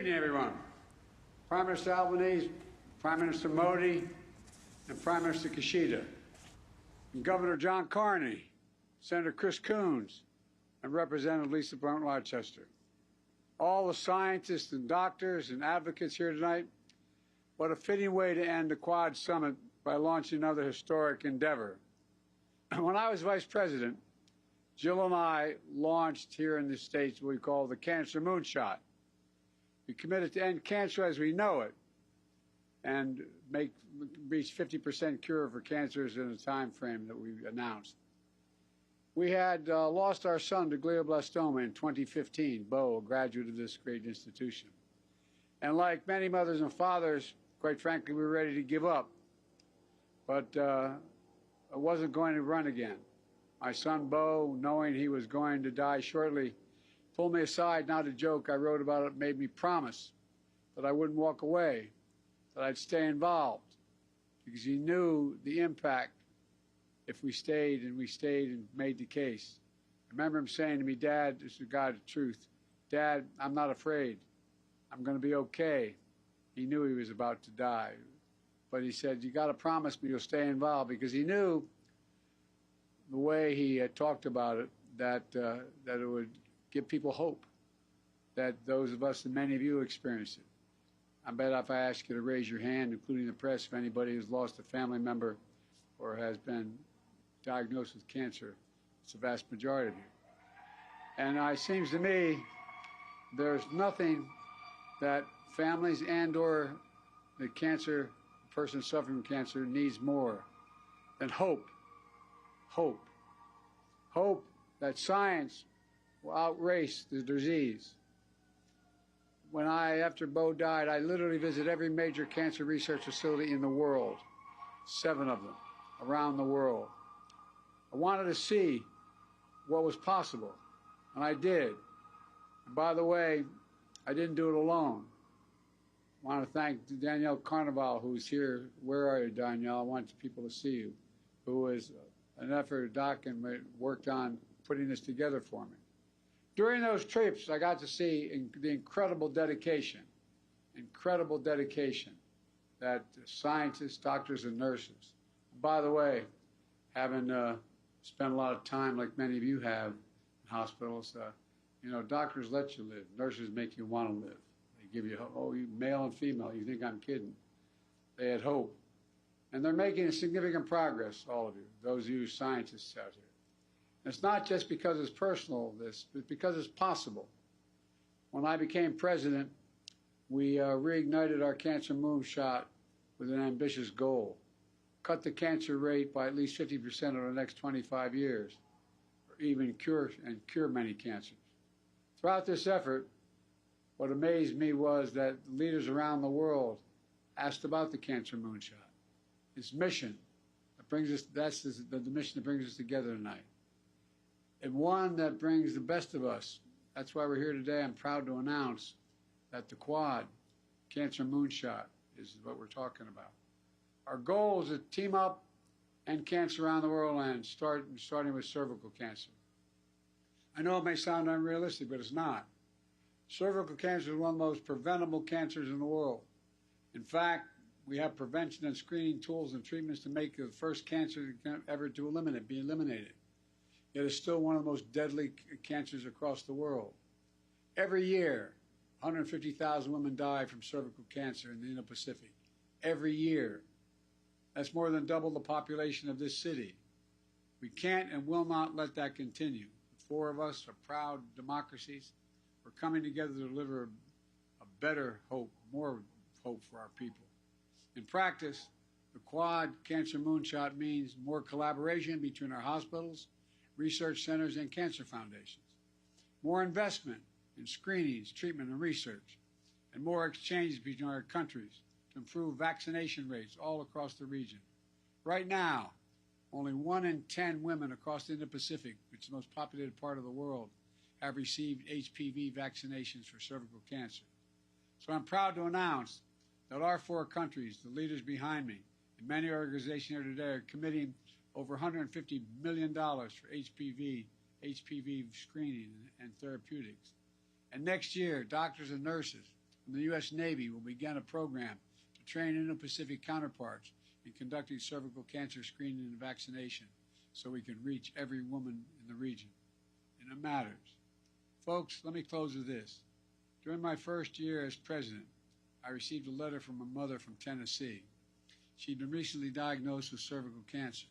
evening, everyone. Prime Minister Albanese, Prime Minister Modi, and Prime Minister Kishida, and Governor John Carney, Senator Chris Coons, and Representative Lisa Blount-Rochester. All the scientists and doctors and advocates here tonight, what a fitting way to end the Quad Summit by launching another historic endeavor. When I was Vice President, Jill and I launched here in the States what we call the Cancer Moonshot. We committed to end cancer as we know it and reach 50% cure for cancers in a time frame that we announced. We had lost our son to glioblastoma in 2015, Bo, a graduate of this great institution. And like many mothers and fathers, quite frankly, we were ready to give up. But I wasn't going to run again. My son, Bo, knowing he was going to die shortly, pulled me aside, not a joke. I wrote about it, made me promise that I wouldn't walk away, that I'd stay involved, because he knew the impact if we stayed and made the case. I remember him saying to me, "Dad, this is the God of truth. Dad, I'm not afraid. I'm going to be okay." He knew he was about to die. But he said, "You got to promise me you'll stay involved," because he knew the way he had talked about it, that it would give people hope, that those of us and many of you experienced it. I bet if I ask you to raise your hand, including the press, if anybody has lost a family member or has been diagnosed with cancer, it's the vast majority of you. And it seems to me there's nothing that families and or the person suffering from cancer needs more than hope. Hope. Hope that science will outrace the disease. After Bo died, I literally visited every major cancer research facility in the world, 7 of them, around the world. I wanted to see what was possible, and I did. And by the way, I didn't do it alone. I want to thank Danielle Carnival, who's here. Where are you, Danielle? I want people to see you. Who was an effort, Doc, and worked on putting this together for me. During those trips, I got to see the incredible dedication that scientists, doctors, and nurses. By the way, having spent a lot of time, like many of you have, in hospitals, doctors let you live. Nurses make you want to live. They give you, you male and female, you think I'm kidding. They had hope. And they're making significant progress, all of you, those of you scientists out here. And it's not just because it's personal, but because it's possible. When I became president, we reignited our cancer moonshot with an ambitious goal: cut the cancer rate by at least 50% over the next 25 years, or even cure many cancers. Throughout this effort, what amazed me was that leaders around the world asked about the cancer moonshot. This mission that brings us, the mission that brings us together tonight. And one that brings the best of us. That's why we're here today. I'm proud to announce that the Quad Cancer Moonshot is what we're talking about. Our goal is to team up and cancer around the world, and starting with cervical cancer. I know it may sound unrealistic, but it's not. Cervical cancer is one of the most preventable cancers in the world. In fact, we have prevention and screening tools and treatments to make the first cancer ever be eliminated. It is still one of the most deadly cancers across the world. Every year, 150,000 women die from cervical cancer in the Indo-Pacific. Every year. That's more than double the population of this city. We can't and will not let that continue. The 4 of us are proud democracies. We're coming together to deliver a better hope, more hope for our people. In practice, the Quad Cancer Moonshot means more collaboration between our hospitals, research centers, and cancer foundations, more investment in screenings, treatment, and research, and more exchanges between our countries to improve vaccination rates all across the region. Right now, only 1 in 10 women across the Indo-Pacific, which is the most populated part of the world, have received HPV vaccinations for cervical cancer. So I'm proud to announce that our 4 countries, the leaders behind me, and many organizations here today are committing over $150 million for HPV screening and therapeutics. And next year, doctors and nurses from the U.S. Navy will begin a program to train Indo-Pacific counterparts in conducting cervical cancer screening and vaccination so we can reach every woman in the region. And it matters. Folks, let me close with this. During my first year as president, I received a letter from a mother from Tennessee. She'd been recently diagnosed with cervical cancer.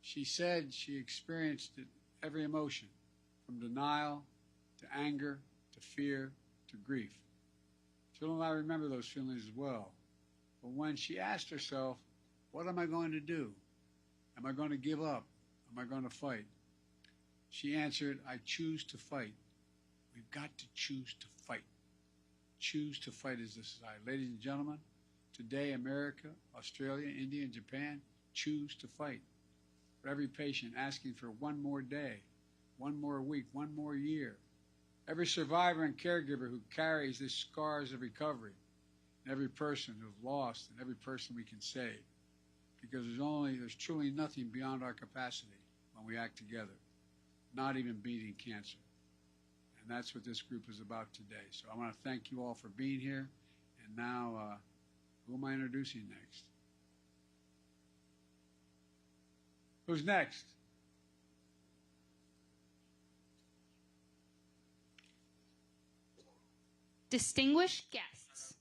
She said she experienced every emotion, from denial to anger to fear to grief. Children, I remember those feelings as well. But when she asked herself, what am I going to do? Am I going to give up? Am I going to fight? She answered, I choose to fight. We've got to choose to fight. Choose to fight as a society. Ladies and gentlemen, today America, Australia, India, and Japan choose to fight. For every patient asking for one more day, one more week, one more year. Every survivor and caregiver who carries the scars of recovery. And every person who's lost and every person we can save. Because there's truly nothing beyond our capacity when we act together. Not even beating cancer. And that's what this group is about today. So I want to thank you all for being here. And now, who am I introducing next? Who's next? Distinguished guests,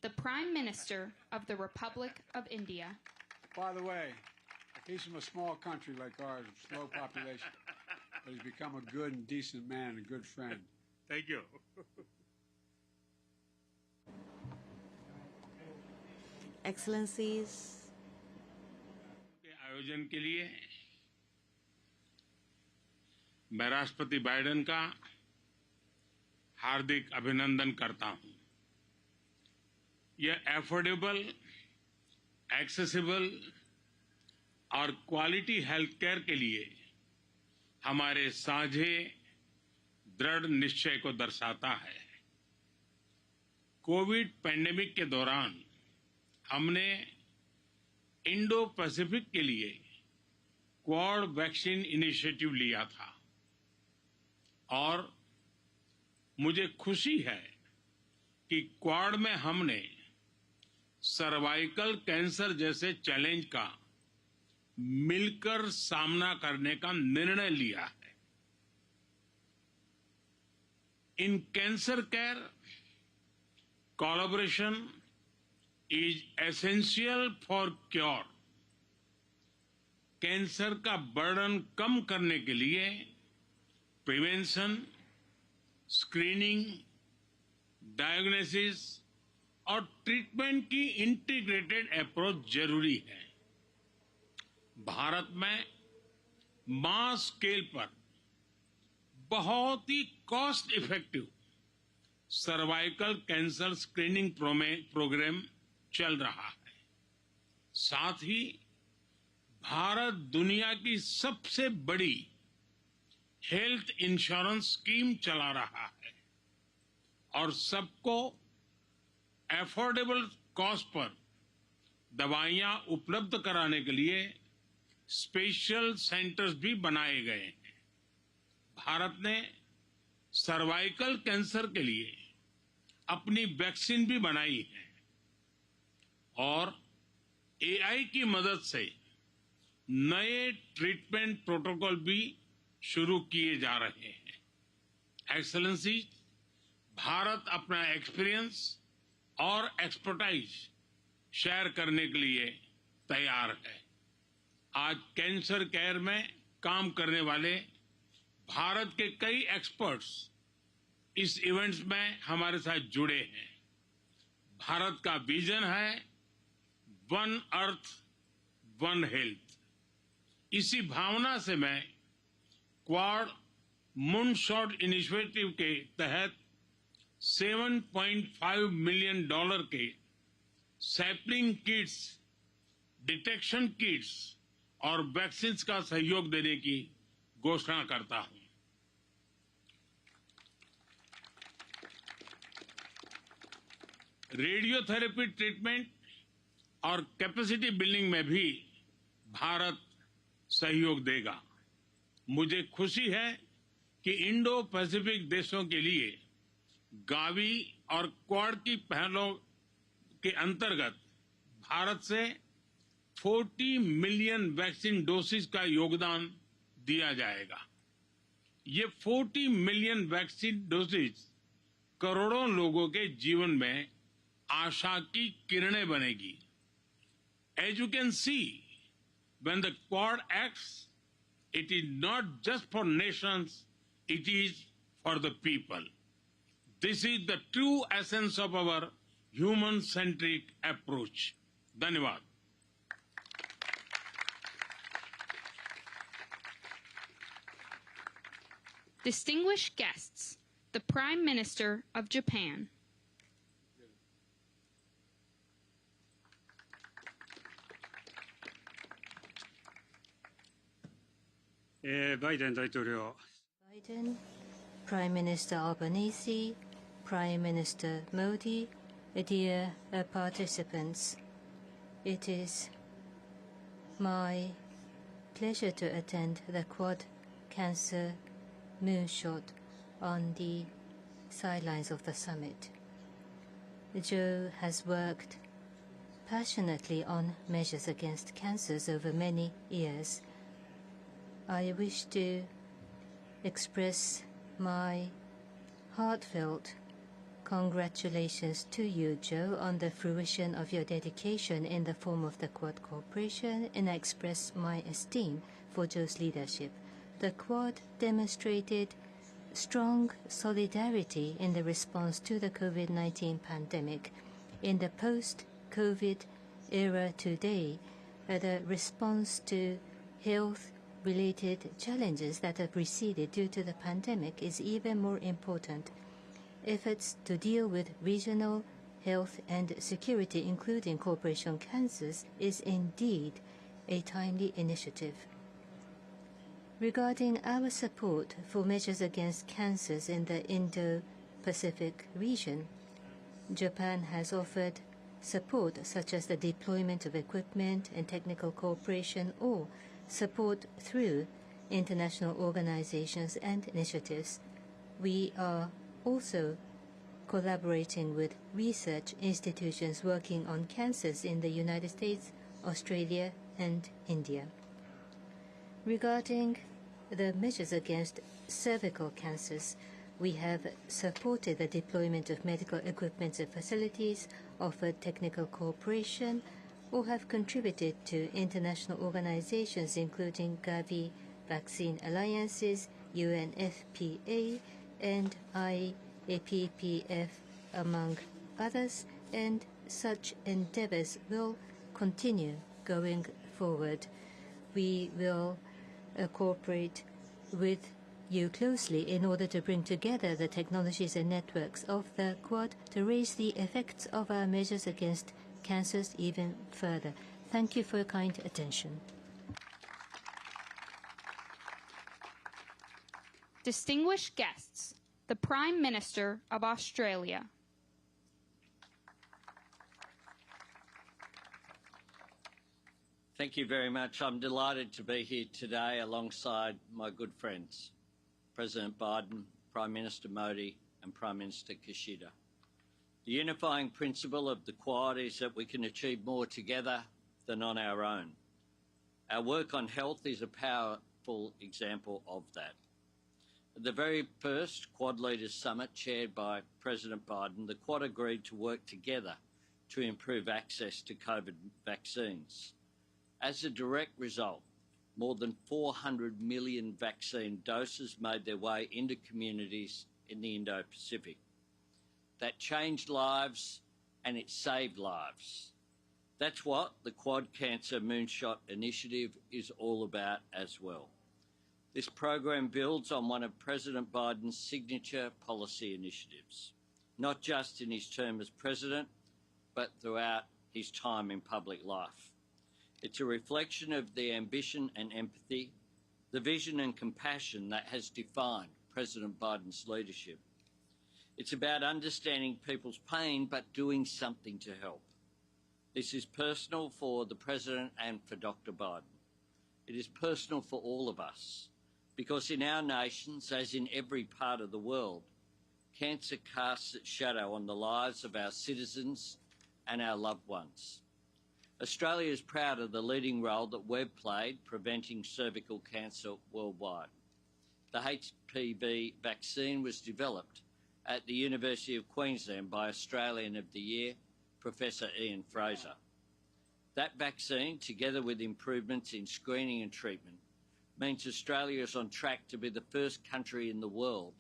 the Prime Minister of the Republic of India. By the way, he's from a small country like ours, slow population, but he's become a good and decent man and a good friend. Thank you. Excellencies, आयोजन के लिए मैं राष्ट्रपति Biden का हार्दिक अभिनंदन करता हूं। यह एफोर्डेबल, एक्सेसिबल और क्वालिटी हेल्थ केयर के लिए हमारे साझे दृढ़ निश्चय को दर्शाता है। कोविड पैंडेमिक के दौरान हमने इंडो पैसिफिक के लिए क्वाड वैक्सीन इनिशिएटिव लिया था और मुझे खुशी है कि क्वाड में हमने सर्वाइकल कैंसर जैसे चैलेंज का मिलकर सामना करने का निर्णय लिया है। In cancer care collaboration is essential for cure. Cancer का बर्डन कम करने के लिए प्रिवेंशन, स्क्रीनिंग, डायग्नोसिस और ट्रीटमेंट की इंटीग्रेटेड अप्रोच जरूरी है। भारत में मास स्केल पर बहुत ही cost effective cervical cancer screening program चल रहा है। साथ ही भारत दुनिया की सबसे बड़ी हेल्थ इंश्योरेंस स्कीम चला रहा है और सबको अफोर्डेबल कॉस्ट पर दवाइयां उपलब्ध कराने के लिए स्पेशल सेंटर्स भी बनाए गए हैं। भारत ने सर्वाइकल कैंसर के लिए अपनी वैक्सीन भी बनाई है और एआई की मदद से नए ट्रीटमेंट प्रोटोकॉल भी शुरू किए जा रहे हैं। एक्सेलेंसी, भारत अपना एक्सपीरियंस और एक्सपर्टाइज शेयर करने के लिए तैयार है। आज कैंसर केयर में काम करने वाले भारत के कई एक्सपर्ट्स इस इवेंट्स में हमारे साथ जुड़े हैं। भारत का विजन है वन अर्थ वन हेल्थ। इसी भावना से मैं क्वाड मूनशॉट इनिशिएटिव के तहत $7.5 मिलियन के सैपलिंग किट्स, डिटेक्शन किट्स और वैक्सीन का सहयोग देने की घोषणा करता हूं। रेडियोथेरेपी ट्रीटमेंट और कैपेसिटी बिल्डिंग में भी भारत सहयोग देगा। मुझे खुशी है कि इंडो पैसिफिक देशों के लिए गावी और क्वाड की पहलों के अंतर्गत भारत से 40 मिलियन वैक्सीन डोसेज का योगदान दिया जाएगा। ये 40 मिलियन वैक्सीन डोसेज करोड़ों लोगों के जीवन में आशा की किरणें बनेगी। As you can see, when the Quad acts, it is not just for nations, it is for the people. This is the true essence of our human-centric approach. Dhanyavad. Distinguished guests, the Prime Minister of Japan. Biden Prime Minister Albanese, Prime Minister Modi, dear participants, it is my pleasure to attend the Quad Cancer Moonshot on the sidelines of the summit. Joe has worked passionately on measures against cancers over many years. I wish to express my heartfelt congratulations to you, Joe, on the fruition of your dedication in the form of the Quad Cooperation, and I express my esteem for Joe's leadership. The Quad demonstrated strong solidarity in the response to the COVID-19 pandemic. In the post-COVID era today, the response to health-related challenges that have receded due to the pandemic is even more important. Efforts to deal with regional health and security, including cooperation cancers, is indeed a timely initiative. Regarding our support for measures against cancers in the Indo-Pacific region, Japan has offered support such as the deployment of equipment and technical cooperation, or support through international organizations and initiatives. We are also collaborating with research institutions working on cancers in the United States, Australia, and India. Regarding the measures against cervical cancers, we have supported the deployment of medical equipment and facilities, offered technical cooperation, or have contributed to international organizations including Gavi Vaccine Alliances, UNFPA, and IAPPF, among others, and such endeavors will continue going forward. We will cooperate with you closely in order to bring together the technologies and networks of the Quad to raise the effects of our measures against cancers even further. Thank you for your kind attention. Distinguished guests, the Prime Minister of Australia. Thank you very much. I'm delighted to be here today alongside my good friends, President Biden, Prime Minister Modi, and Prime Minister Kishida. The unifying principle of the Quad is that we can achieve more together than on our own. Our work on health is a powerful example of that. At the very first Quad Leaders Summit chaired by President Biden, the Quad agreed to work together to improve access to COVID vaccines. As a direct result, more than 400 million vaccine doses made their way into communities in the Indo-Pacific. That changed lives and it saved lives. That's what the Quad Cancer Moonshot initiative is all about as well. This program builds on one of President Biden's signature policy initiatives, not just in his term as president, but throughout his time in public life. It's a reflection of the ambition and empathy, the vision and compassion that has defined President Biden's leadership. It's about understanding people's pain but doing something to help. This is personal for the President and for Dr. Biden. It is personal for all of us because in our nations, as in every part of the world, cancer casts its shadow on the lives of our citizens and our loved ones. Australia is proud of the leading role that we've played preventing cervical cancer worldwide. The HPV vaccine was developed at the University of Queensland by Australian of the Year, Professor Ian Fraser. That vaccine, together with improvements in screening and treatment, means Australia is on track to be the first country in the world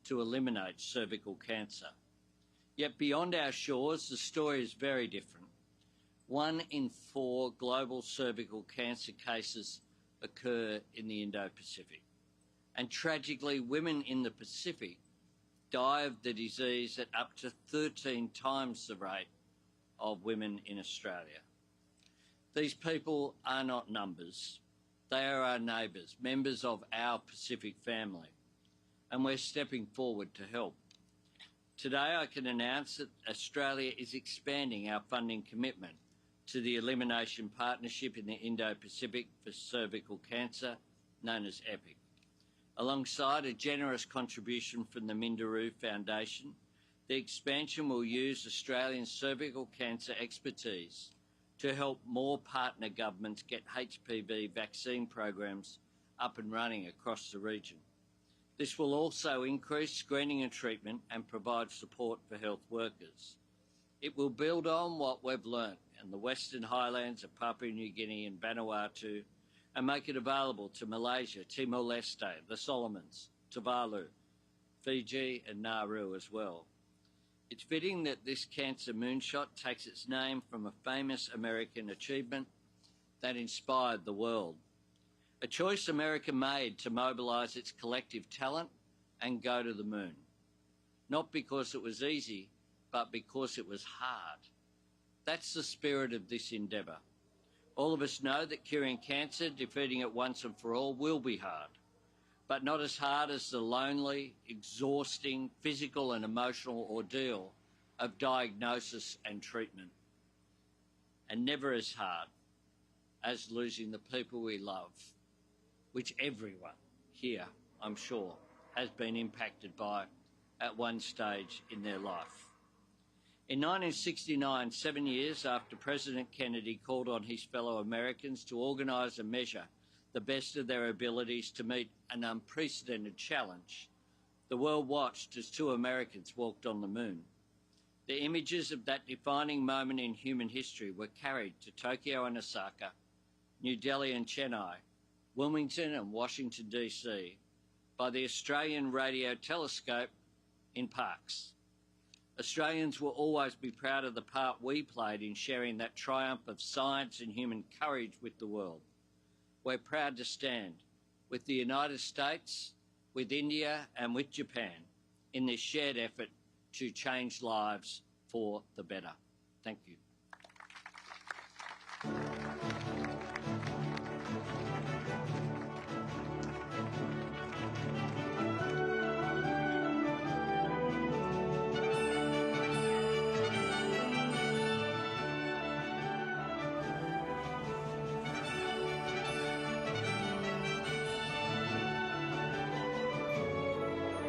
to eliminate cervical cancer. Yet beyond our shores, the story is very different. 1 in 4 global cervical cancer cases occur in the Indo-Pacific. And tragically, women in the Pacific die of the disease at up to 13 times the rate of women in Australia. These people are not numbers. They are our neighbours, members of our Pacific family, and we're stepping forward to help. Today I can announce that Australia is expanding our funding commitment to the Elimination Partnership in the Indo-Pacific for Cervical Cancer, known as EPIC. Alongside a generous contribution from the Minderoo Foundation, the expansion will use Australian cervical cancer expertise to help more partner governments get HPV vaccine programs up and running across the region. This will also increase screening and treatment and provide support for health workers. It will build on what we've learnt in the Western Highlands of Papua New Guinea and Vanuatu and make it available to Malaysia, Timor-Leste, the Solomons, Tuvalu, Fiji and Nauru as well. It's fitting that this cancer moonshot takes its name from a famous American achievement that inspired the world. A choice America made to mobilise its collective talent and go to the moon. Not because it was easy, but because it was hard. That's the spirit of this endeavour. All of us know that curing cancer, defeating it once and for all, will be hard, but not as hard as the lonely, exhausting, physical and emotional ordeal of diagnosis and treatment. And never as hard as losing the people we love, which everyone here, I'm sure, has been impacted by at one stage in their life. In 1969, 7 years after President Kennedy called on his fellow Americans to organise and measure the best of their abilities to meet an unprecedented challenge, the world watched as 2 Americans walked on the moon. The images of that defining moment in human history were carried to Tokyo and Osaka, New Delhi and Chennai, Wilmington and Washington DC by the Australian Radio Telescope in Parkes. Australians will always be proud of the part we played in sharing that triumph of science and human courage with the world. We're proud to stand with the United States, with India and with Japan in this shared effort to change lives for the better. Thank you.